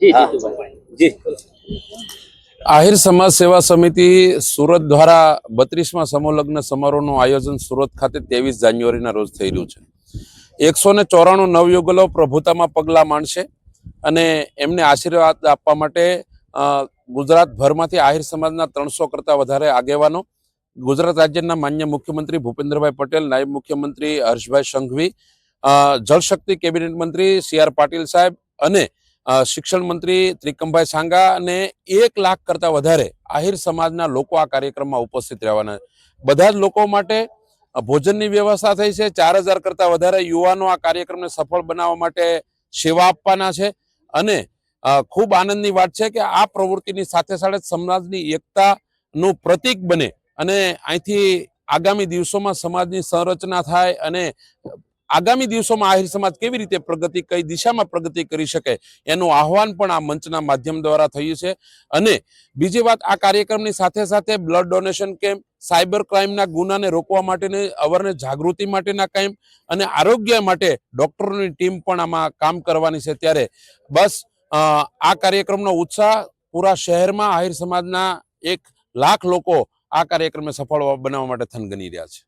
जी हाँ जीतूभाई। जी આહિર સમાજ સેવા સમિતિ સુરત દ્વારા 32મા સમૂહલગ્ન સમારોહનું આયોજન સુરત ખાતે 23 જાન્યુઆરીના રોજ થઈ રહ્યું છે. 194 નવયુગલો પ્રભુતામાં પગલાં માંડશે અને એમને આશીર્વાદ આપવા માટે ગુજરાતભરમાંથી આહિર સમાજના 300 કરતાં વધારે આગેવાનો, ગુજરાત રાજ્યના માન્ય મુખ્યમંત્રી ભૂપેન્દ્રભાઈ પટેલ, નાયબ મુખ્યમંત્રી હર્ષભાઈ સંઘવી, જળશક્તિ કેબિનેટ મંત્રી CR પાટીલ સાહેબ અને શિક્ષણ મંત્રી ત્રિકમભાઈ સાંગા અને 1 લાખ કરતાં વધારે આહિર સમાજના લોકો આ કાર્યક્રમમાં ઉપસ્થિત રહેવાના. બધા જ લોકો માટે ભોજનની વ્યવસ્થા થઈ છે. 4000 કરતાં વધારે યુવાનો આ કાર્યક્રમને સફળ બનાવવા માટે સેવા આપવાના છે અને ખૂબ આનંદની વાત છે કે આ પ્રવૃત્તિની સાથે સાથે સમાજની એકતાનું પ્રતીક બને અને અહીંથી આગામી દિવસોમાં સમાજની સંરચના થાય અને આગામી દિવસોમાં આહિર સમાજ કેવી રીતે પ્રગતિ, કઈ દિશામાં પ્રગતિ કરી શકે એનું આહવાન પણ આ મંચના માધ્યમ દ્વારા થયું છે. અને બીજી વાત, આ કાર્યક્રમની સાથે સાથે બ્લડ ડોનેશન કેમ્પ, સાયબર ક્રાઇમના ગુનાને રોકવા માટેની અવેરનેસ જાગૃતિ માટેના કેમ્પ અને આરોગ્ય માટે ડોક્ટરોની ટીમ પણ આમાં કામ કરવાની છે. ત્યારે બસ આ કાર્યક્રમનો ઉત્સાહ પૂરા શહેરમાં આહિર સમાજના 1 લાખ લોકો આ કાર્યક્રમને સફળ બનાવવા માટે થનગની રહ્યા છે.